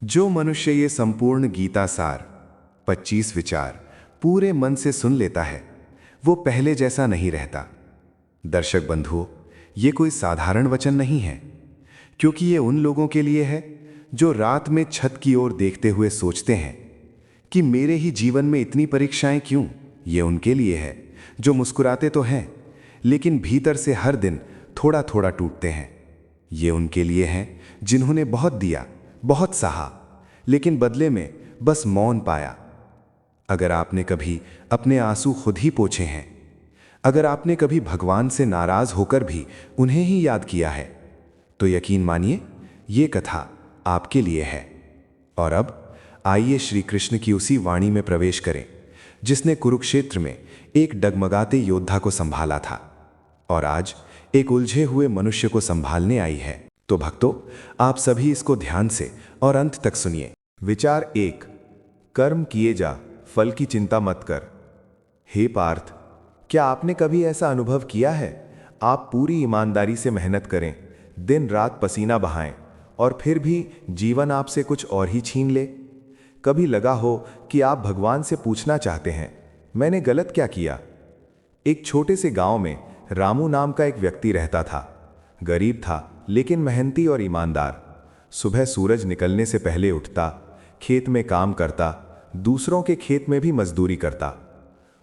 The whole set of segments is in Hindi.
जो मनुष्य ये संपूर्ण गीता सार 25 विचार पूरे मन से सुन लेता है वो पहले जैसा नहीं रहता। दर्शक बंधुओं, ये कोई साधारण वचन नहीं है, क्योंकि ये उन लोगों के लिए है जो रात में छत की ओर देखते हुए सोचते हैं कि मेरे ही जीवन में इतनी परीक्षाएं क्यों। ये उनके लिए है जो मुस्कुराते तो हैं लेकिन भीतर से हर दिन थोड़ा थोड़ा टूटते हैं। ये उनके लिए हैं जिन्होंने बहुत दिया, बहुत सहा, लेकिन बदले में बस मौन पाया। अगर आपने कभी अपने आंसू खुद ही पोंछे हैं, अगर आपने कभी भगवान से नाराज होकर भी उन्हें ही याद किया है, तो यकीन मानिए ये कथा आपके लिए है। और अब आइए श्री कृष्ण की उसी वाणी में प्रवेश करें जिसने कुरुक्षेत्र में एक डगमगाते योद्धा को संभाला था और आज एक उलझे हुए मनुष्य को संभालने आई है। तो भक्तों, आप सभी इसको ध्यान से और अंत तक सुनिए। विचार 1। कर्म किए जा, फल की चिंता मत कर। हे पार्थ, क्या आपने कभी ऐसा अनुभव किया है? आप पूरी ईमानदारी से मेहनत करें, दिन रात पसीना बहाएं और फिर भी जीवन आपसे कुछ और ही छीन ले। कभी लगा हो कि आप भगवान से पूछना चाहते हैं, मैंने गलत क्या किया? एक छोटे से गांव में रामू नाम का एक व्यक्ति रहता था। गरीब था लेकिन मेहनती और ईमानदार। सुबह सूरज निकलने से पहले उठता, खेत में काम करता, दूसरों के खेत में भी मजदूरी करता।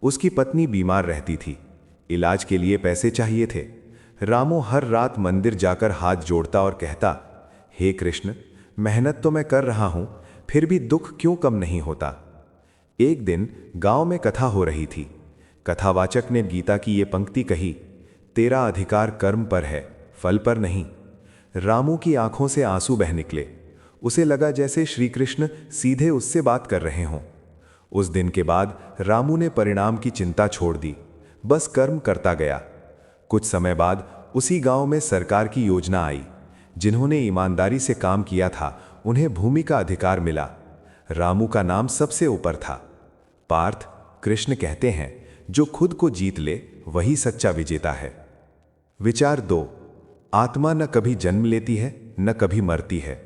उसकी पत्नी बीमार रहती थी, इलाज के लिए पैसे चाहिए थे। रामू हर रात मंदिर जाकर हाथ जोड़ता और कहता, हे कृष्ण, मेहनत तो मैं कर रहा हूं, फिर भी दुख क्यों कम नहीं होता? एक दिन गांव में कथा हो रही थी। कथावाचक ने गीता की ये पंक्ति कही, तेरा अधिकार कर्म पर है, फल पर नहीं। रामू की आंखों से आंसू बह निकले। उसे लगा जैसे श्री कृष्ण सीधे उससे बात कर रहे हों। उस दिन के बाद रामू ने परिणाम की चिंता छोड़ दी, बस कर्म करता गया। कुछ समय बाद उसी गांव में सरकार की योजना आई। जिन्होंने ईमानदारी से काम किया था उन्हें भूमि का अधिकार मिला। रामू का नाम सबसे ऊपर था। पार्थ, कृष्ण कहते हैं, जो खुद को जीत ले वही सच्चा विजेता है। विचार 2। आत्मा न कभी जन्म लेती है न कभी मरती है।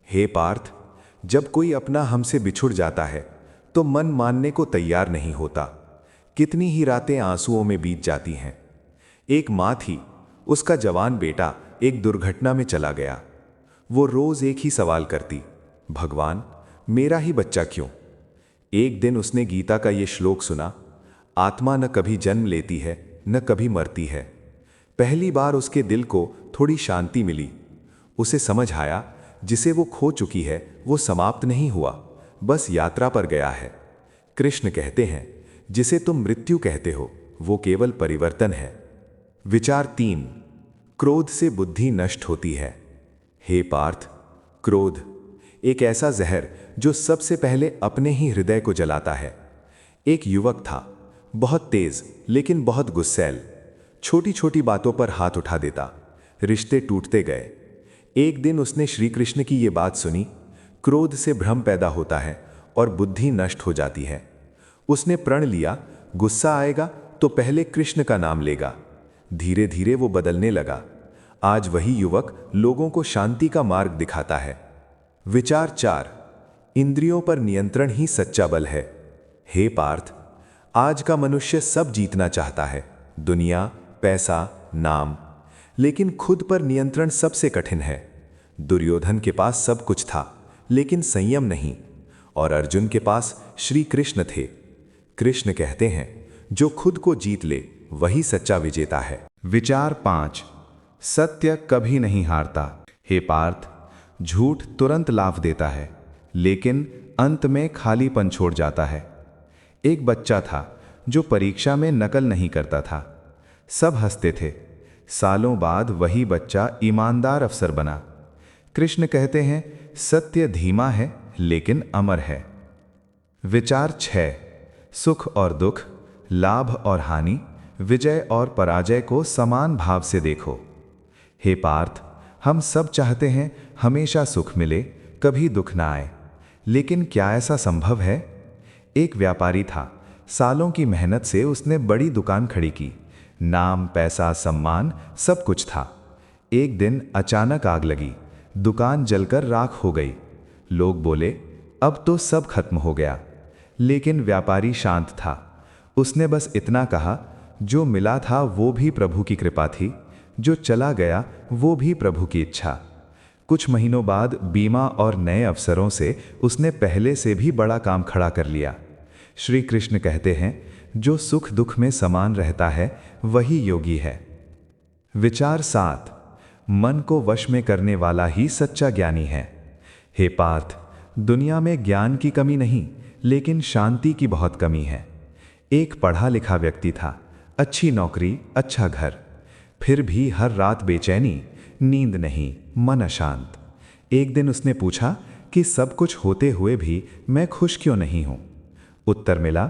हे पार्थ, जब कोई अपना हमसे बिछुड़ जाता है तो मन मानने को तैयार नहीं होता। कितनी ही रातें आंसुओं में बीत जाती हैं। एक माँ थी, उसका जवान बेटा एक दुर्घटना में चला गया। वो रोज एक ही सवाल करती, भगवान, मेरा ही बच्चा क्यों? एक दिन उसने गीता का ये श्लोक सुना, आत्मा न कभी जन्म लेती है न कभी मरती है। पहली बार उसके दिल को थोड़ी शांति मिली। उसे समझ आया जिसे वो खो चुकी है वो समाप्त नहीं हुआ, बस यात्रा पर गया है। कृष्ण कहते हैं, जिसे तुम मृत्यु कहते हो वो केवल परिवर्तन है। विचार 3। क्रोध से बुद्धि नष्ट होती है। हे पार्थ, क्रोध एक ऐसा जहर जो सबसे पहले अपने ही हृदय को जलाता है। एक युवक था, बहुत तेज लेकिन बहुत गुस्सैल। छोटी छोटी बातों पर हाथ उठा देता, रिश्ते टूटते गए। एक दिन उसने श्री कृष्ण की ये बात सुनी, क्रोध से भ्रम पैदा होता है और बुद्धि नष्ट हो जाती है। उसने प्रण लिया, गुस्सा आएगा तो पहले कृष्ण का नाम लेगा। धीरे धीरे वो बदलने लगा। आज वही युवक लोगों को शांति का मार्ग दिखाता है। विचार 4। इंद्रियों पर नियंत्रण ही सच्चा बल है। हे पार्थ, आज का मनुष्य सब जीतना चाहता है, दुनिया, पैसा, नाम, लेकिन खुद पर नियंत्रण सबसे कठिन है। दुर्योधन के पास सब कुछ था लेकिन संयम नहीं, और अर्जुन के पास श्री कृष्ण थे। कृष्ण कहते हैं, जो खुद को जीत ले वही सच्चा विजेता है। विचार 5। सत्य कभी नहीं हारता। हे पार्थ, झूठ तुरंत लाभ देता है लेकिन अंत में खालीपन छोड़ जाता है। एक बच्चा था जो परीक्षा में नकल नहीं करता था। सब हंसते थे। सालों बाद वही बच्चा ईमानदार अफसर बना। कृष्ण कहते हैं, सत्य धीमा है लेकिन अमर है। विचार 6। सुख और दुख, लाभ और हानि, विजय और पराजय को समान भाव से देखो। हे पार्थ, हम सब चाहते हैं हमेशा सुख मिले, कभी दुख ना आए, लेकिन क्या ऐसा संभव है? एक व्यापारी था, सालों की मेहनत से उसने बड़ी दुकान खड़ी की। नाम, पैसा, सम्मान सब कुछ था। एक दिन अचानक आग लगी, दुकान जलकर राख हो गई। लोग बोले, अब तो सब खत्म हो गया। लेकिन व्यापारी शांत था। उसने बस इतना कहा, जो मिला था वो भी प्रभु की कृपा थी, जो चला गया वो भी प्रभु की इच्छा। कुछ महीनों बाद बीमा और नए अवसरों से उसने पहले से भी बड़ा काम खड़ा कर लिया। श्री कृष्ण कहते हैं, जो सुख दुख में समान रहता है वही योगी है। विचार 7। मन को वश में करने वाला ही सच्चा ज्ञानी है। हे पार्थ, दुनिया में ज्ञान की कमी नहीं, लेकिन शांति की बहुत कमी है। एक पढ़ा लिखा व्यक्ति था, अच्छी नौकरी, अच्छा घर, फिर भी हर रात बेचैनी, नींद नहीं, मन अशांत। एक दिन उसने पूछा कि सब कुछ होते हुए भी मैं खुश क्यों नहीं हूं? उत्तर मिला,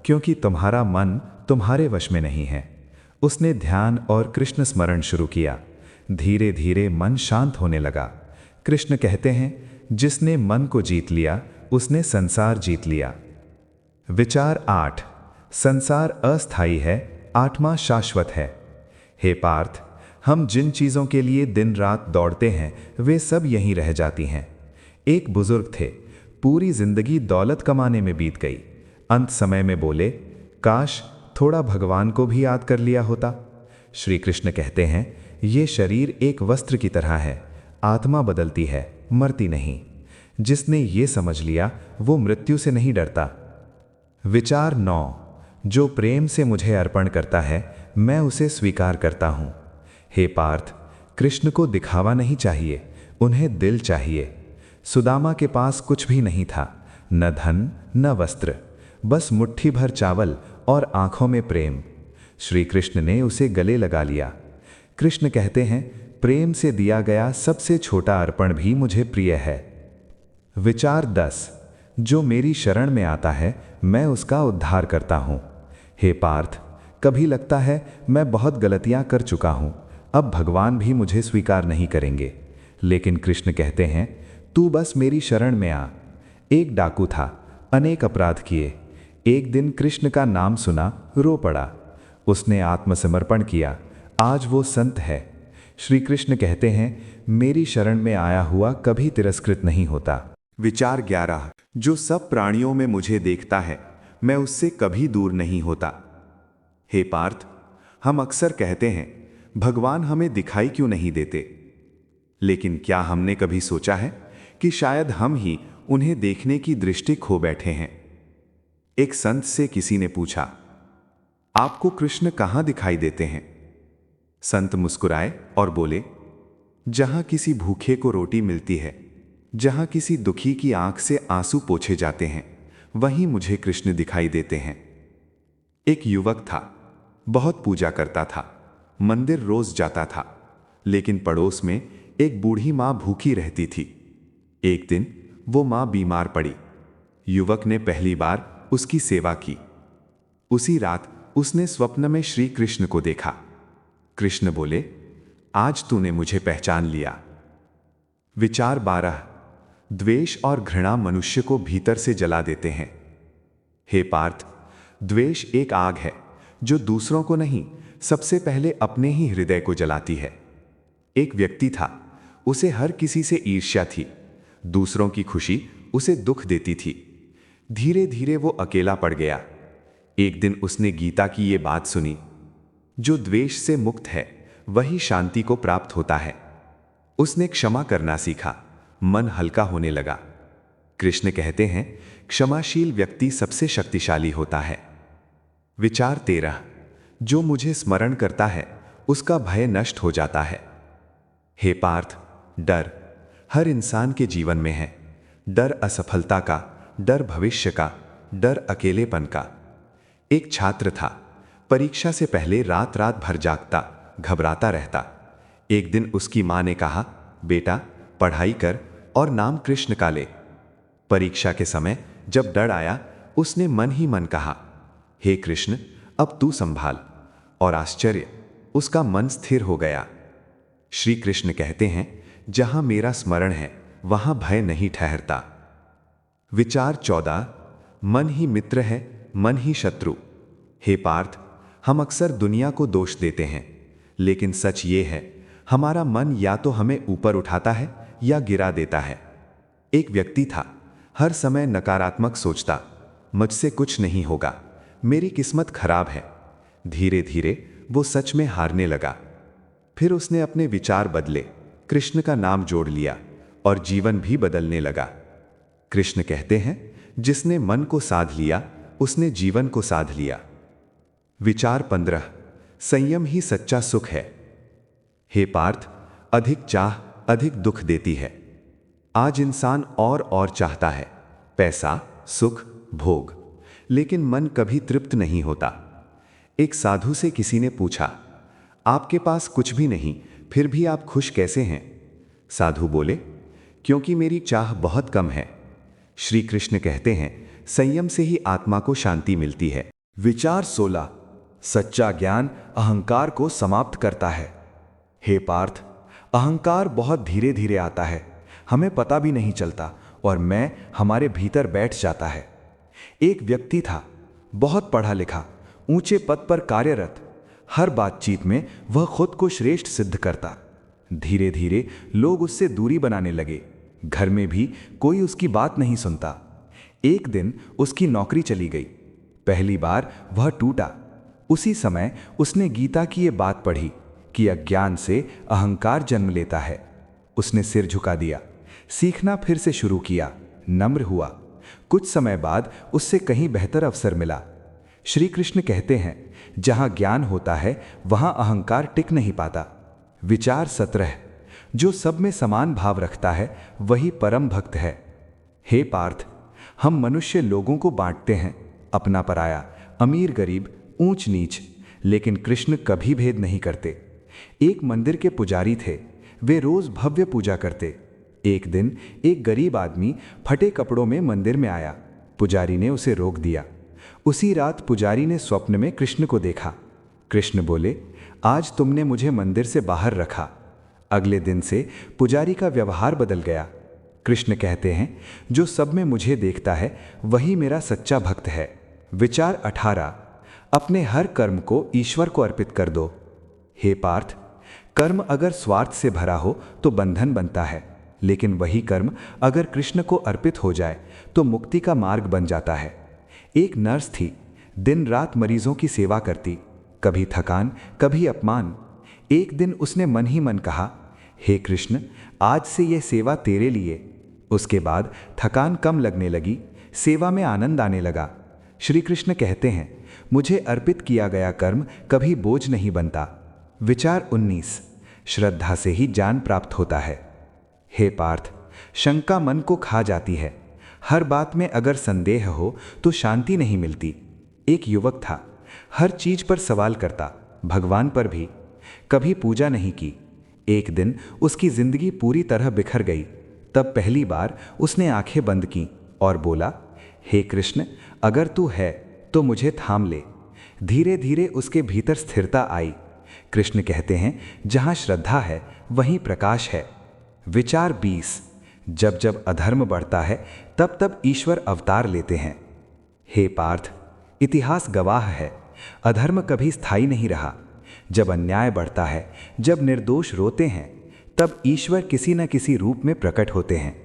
क्योंकि तुम्हारा मन तुम्हारे वश में नहीं है। उसने ध्यान और कृष्ण स्मरण शुरू किया। धीरे धीरे मन शांत होने लगा। कृष्ण कहते हैं, जिसने मन को जीत लिया उसने संसार जीत लिया। विचार 8। संसार अस्थायी है, आत्मा शाश्वत है। हे पार्थ, हम जिन चीज़ों के लिए दिन रात दौड़ते हैं वे सब यहीं रह जाती हैं। एक बुजुर्ग थे, पूरी जिंदगी दौलत कमाने में बीत गई। अंत समय में बोले, काश थोड़ा भगवान को भी याद कर लिया होता। श्री कृष्ण कहते हैं, ये शरीर एक वस्त्र की तरह है, आत्मा बदलती है, मरती नहीं। जिसने ये समझ लिया वो मृत्यु से नहीं डरता। विचार 9। जो प्रेम से मुझे अर्पण करता है मैं उसे स्वीकार करता हूँ। हे पार्थ, कृष्ण को दिखावा नहीं चाहिए, उन्हें दिल चाहिए। सुदामा के पास कुछ भी नहीं था, न धन न वस्त्र, बस मुट्ठी भर चावल और आंखों में प्रेम। श्री कृष्ण ने उसे गले लगा लिया। कृष्ण कहते हैं, प्रेम से दिया गया सबसे छोटा अर्पण भी मुझे प्रिय है। विचार 10। जो मेरी शरण में आता है मैं उसका उद्धार करता हूँ। हे पार्थ, कभी लगता है मैं बहुत गलतियाँ कर चुका हूँ, अब भगवान भी मुझे स्वीकार नहीं करेंगे। लेकिन कृष्ण कहते हैं, तू बस मेरी शरण में आ। एक डाकू था, अनेक अपराध किए। एक दिन कृष्ण का नाम सुना, रो पड़ा। उसने आत्मसमर्पण किया, आज वो संत है। श्री कृष्ण कहते हैं, मेरी शरण में आया हुआ कभी तिरस्कृत नहीं होता। विचार 11। जो सब प्राणियों में मुझे देखता है मैं उससे कभी दूर नहीं होता। हे पार्थ, हम अक्सर कहते हैं, भगवान हमें दिखाई क्यों नहीं देते? लेकिन क्या हमने कभी सोचा है कि शायद हम ही उन्हें देखने की दृष्टि खो बैठे हैं? एक संत से किसी ने पूछा, आपको कृष्ण कहाँ दिखाई देते हैं? संत मुस्कुराए और बोले, जहां किसी भूखे को रोटी मिलती है, जहां किसी दुखी की आंख से आंसू पोंछे जाते हैं, वहीं मुझे कृष्ण दिखाई देते हैं। एक युवक था, बहुत पूजा करता था, मंदिर रोज जाता था, लेकिन पड़ोस में एक बूढ़ी माँ भूखी रहती थी। एक दिन वो माँ बीमार पड़ी। युवक ने पहली बार उसकी सेवा की। उसी रात उसने स्वप्न में श्री कृष्ण को देखा। कृष्ण बोले, आज तूने मुझे पहचान लिया। विचार 12। द्वेष और घृणा मनुष्य को भीतर से जला देते हैं। हे पार्थ, द्वेष एक आग है जो दूसरों को नहीं, सबसे पहले अपने ही हृदय को जलाती है। एक व्यक्ति था, उसे हर किसी से ईर्ष्या थी, दूसरों की खुशी उसे दुख देती थी। धीरे धीरे वो अकेला पड़ गया। एक दिन उसने गीता की ये बात सुनी, जो द्वेष से मुक्त है वही शांति को प्राप्त होता है। उसने क्षमा करना सीखा, मन हल्का होने लगा। कृष्ण कहते हैं, क्षमाशील व्यक्ति सबसे शक्तिशाली होता है। विचार 13। जो मुझे स्मरण करता है उसका भय नष्ट हो जाता है। हे पार्थ, डर हर इंसान के जीवन में है। डर असफलता का, डर भविष्य का, डर अकेलेपन का। एक छात्र था, परीक्षा से पहले रात रात भर जागता, घबराता रहता। एक दिन उसकी माँ ने कहा, बेटा पढ़ाई कर और नाम कृष्ण का ले। परीक्षा के समय जब डर आया, उसने मन ही मन कहा, हे कृष्ण अब तू संभाल, और आश्चर्य, उसका मन स्थिर हो गया। श्री कृष्ण कहते हैं, जहां मेरा स्मरण है वहां भय नहीं ठहरता। विचार 14। मन ही मित्र है, मन ही शत्रु। हे पार्थ, हम अक्सर दुनिया को दोष देते हैं, लेकिन सच ये है, हमारा मन या तो हमें ऊपर उठाता है या गिरा देता है। एक व्यक्ति था, हर समय नकारात्मक सोचता, मुझसे कुछ नहीं होगा, मेरी किस्मत खराब है। धीरे धीरे वो सच में हारने लगा। फिर उसने अपने विचार बदले, कृष्ण का नाम जोड़ लिया और जीवन भी बदलने लगा। कृष्ण कहते हैं, जिसने मन को साध लिया उसने जीवन को साध लिया। विचार 15। संयम ही सच्चा सुख है। हे पार्थ, अधिक चाह अधिक दुख देती है। आज इंसान और चाहता है, पैसा, सुख, भोग, लेकिन मन कभी तृप्त नहीं होता। एक साधु से किसी ने पूछा, आपके पास कुछ भी नहीं, फिर भी आप खुश कैसे हैं? साधु बोले, क्योंकि मेरी चाह बहुत कम है। श्री कृष्ण कहते हैं, संयम से ही आत्मा को शांति मिलती है। विचार 16। सच्चा ज्ञान अहंकार को समाप्त करता है। हे पार्थ, अहंकार बहुत धीरे धीरे आता है, हमें पता भी नहीं चलता और मैं हमारे भीतर बैठ जाता है। एक व्यक्ति था, बहुत पढ़ा लिखा, ऊंचे पद पर कार्यरत। हर बातचीत में वह खुद को श्रेष्ठ सिद्ध करता। धीरे धीरे लोग उससे दूरी बनाने लगे। घर में भी कोई उसकी बात नहीं सुनता। एक दिन उसकी नौकरी चली गई। पहली बार वह टूटा। उसी समय उसने गीता की ये बात पढ़ी कि अज्ञान से अहंकार जन्म लेता है। उसने सिर झुका दिया, सीखना फिर से शुरू किया, नम्र हुआ। कुछ समय बाद उससे कहीं बेहतर अवसर मिला। श्री कृष्ण कहते हैं, जहां ज्ञान होता है वहां अहंकार टिक नहीं पाता। विचार 17। जो सब में समान भाव रखता है वही परम भक्त है। हे पार्थ, हम मनुष्य लोगों को बांटते हैं, अपना पराया, अमीर गरीब, ऊंच नीच, लेकिन कृष्ण कभी भेद नहीं करते। एक मंदिर के पुजारी थे, वे रोज भव्य पूजा करते। एक दिन एक गरीब आदमी फटे कपड़ों में मंदिर में आया। पुजारी ने उसे रोक दिया। उसी रात पुजारी ने स्वप्न में कृष्ण को देखा। कृष्ण बोले, आज तुमने मुझे मंदिर से बाहर रखा। अगले दिन से पुजारी का व्यवहार बदल गया। कृष्ण कहते हैं, जो सब में मुझे देखता है वही मेरा सच्चा भक्त है। विचार 18। अपने हर कर्म को ईश्वर को अर्पित कर दो। हे पार्थ, कर्म अगर स्वार्थ से भरा हो तो बंधन बनता है, लेकिन वही कर्म अगर कृष्ण को अर्पित हो जाए तो मुक्ति का मार्ग बन जाता है। एक नर्स थी, दिन रात मरीजों की सेवा करती, कभी थकान कभी अपमान। एक दिन उसने मन ही मन कहा, हे कृष्ण, आज से यह सेवा तेरे लिए। उसके बाद थकान कम लगने लगी, सेवा में आनंद आने लगा। श्री कृष्ण कहते हैं, मुझे अर्पित किया गया कर्म कभी बोझ नहीं बनता। विचार 19। श्रद्धा से ही ज्ञान प्राप्त होता है। हे पार्थ, शंका मन को खा जाती है। हर बात में अगर संदेह हो तो शांति नहीं मिलती। एक युवक था, हर चीज पर सवाल करता, भगवान पर भी। कभी पूजा नहीं की। एक दिन उसकी जिंदगी पूरी तरह बिखर गई। तब पहली बार उसने आंखें बंद की और बोला, हे कृष्ण, अगर तू है तो मुझे थाम ले। धीरे धीरे उसके भीतर स्थिरता आई। कृष्ण कहते हैं, जहां श्रद्धा है वहीं प्रकाश है। विचार 20। जब जब अधर्म बढ़ता है तब तब ईश्वर अवतार लेते हैं। हे पार्थ, इतिहास गवाह है, अधर्म कभी स्थायी नहीं रहा। जब अन्याय बढ़ता है, जब निर्दोष रोते हैं, तब ईश्वर किसी न किसी रूप में प्रकट होते हैं।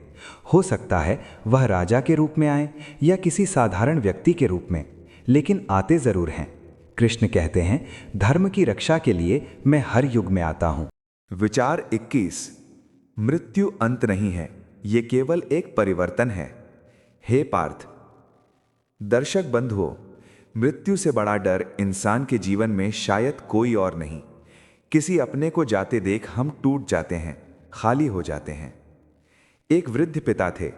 हो सकता है वह राजा के रूप में आए या किसी साधारण व्यक्ति के रूप में, लेकिन आते जरूर हैं। कृष्ण कहते हैं, धर्म की रक्षा के लिए मैं हर युग में आता हूं। विचार 21। मृत्यु अंत नहीं है, ये केवल एक परिवर्तन है। हे पार्थ, दर्शक बंधुओं, मृत्यु से बड़ा डर इंसान के जीवन में शायद कोई और नहीं। किसी अपने को जाते देख हम टूट जाते हैं, खाली हो जाते हैं। एक वृद्ध पिता थे,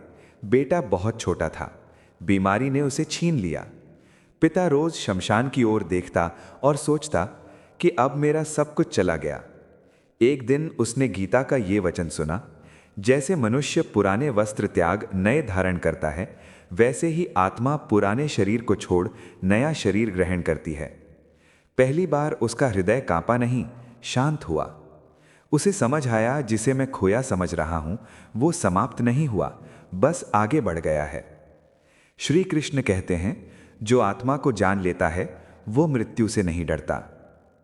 बेटा बहुत छोटा था, बीमारी ने उसे छीन लिया। पिता रोज शमशान की ओर देखता और सोचता कि अब मेरा सब कुछ चला गया। एक दिन उसने गीता का ये वचन सुना, जैसे मनुष्य पुराने वस्त्र त्याग नए धारण करता है, वैसे ही आत्मा पुराने शरीर को छोड़ नया शरीर ग्रहण करती है। पहली बार उसका हृदय कांपा नहीं, शांत हुआ। उसे समझ आया, जिसे मैं खोया समझ रहा हूं वो समाप्त नहीं हुआ, बस आगे बढ़ गया है। श्री कृष्ण कहते हैं, जो आत्मा को जान लेता है वो मृत्यु से नहीं डरता।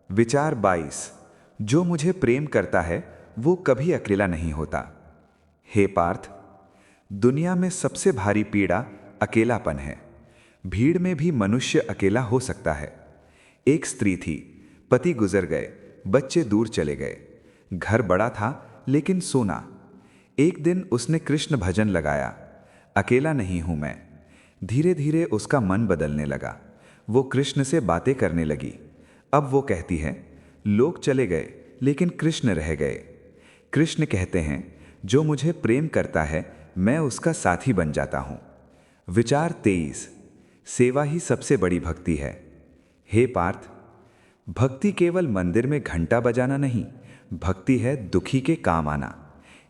विचार 22। जो मुझे प्रेम करता है वो कभी अकेला नहीं होता। हे पार्थ, दुनिया में सबसे भारी पीड़ा अकेलापन है। भीड़ में भी मनुष्य अकेला हो सकता है। एक स्त्री थी, पति गुजर गए, बच्चे दूर चले गए, घर बड़ा था लेकिन सोना। एक दिन उसने कृष्ण भजन लगाया, अकेला नहीं हूं मैं। धीरे धीरे उसका मन बदलने लगा। वो कृष्ण से बातें करने लगी। अब वो कहती है, लोग चले गए लेकिन कृष्ण रह गए। कृष्ण कहते हैं, जो मुझे प्रेम करता है मैं उसका साथी बन जाता हूं। विचार 23। सेवा ही सबसे बड़ी भक्ति है। हे पार्थ, भक्ति केवल मंदिर में घंटा बजाना नहीं, भक्ति है दुखी के काम आना।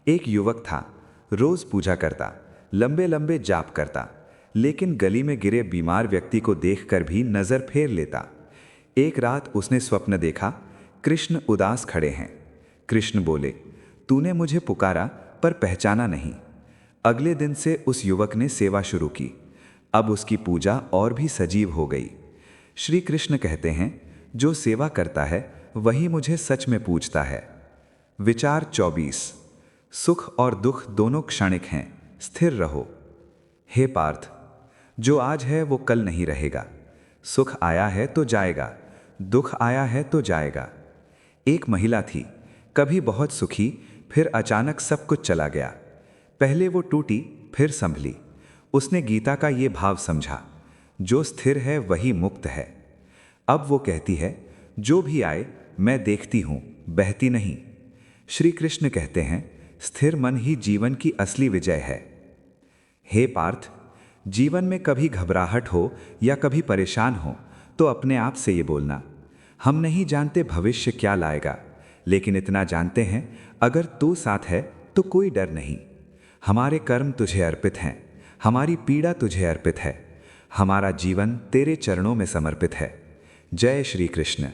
एक युवक था, रोज पूजा करता, लंबे लंबे जाप करता, लेकिन गली में गिरे बीमार व्यक्ति को देखकर भी नजर फेर लेता। एक रात उसने स्वप्न देखा, कृष्ण उदास खड़े हैं। कृष्ण बोले, तूने मुझे पुकारा पर पहचाना नहीं। अगले दिन से उस युवक ने सेवा शुरू की। अब उसकी पूजा और भी सजीव हो गई। श्री कृष्ण कहते हैं, जो सेवा करता है वही मुझे सच में पूजता है। विचार 24। सुख और दुख दोनों क्षणिक हैं, स्थिर रहो। हे पार्थ, जो आज है वो कल नहीं रहेगा। सुख आया है तो जाएगा, दुख आया है तो जाएगा। एक महिला थी, कभी बहुत सुखी, फिर अचानक सब कुछ चला गया। पहले वो टूटी, फिर संभली। उसने गीता का ये भाव समझा, जो स्थिर है वही मुक्त है। अब वो कहती है, जो भी आए मैं देखती हूं, बहती नहीं। श्री कृष्ण कहते हैं, स्थिर मन ही जीवन की असली विजय है। हे पार्थ, जीवन में कभी घबराहट हो या कभी परेशान हो तो अपने आप से ये बोलना, हम नहीं जानते भविष्य क्या लाएगा, लेकिन इतना जानते हैं अगर तू साथ है तो कोई डर नहीं। हमारे कर्म तुझे अर्पित हैं, हमारी पीड़ा तुझे अर्पित है, हमारा जीवन तेरे चरणों में समर्पित है। जय श्री कृष्ण।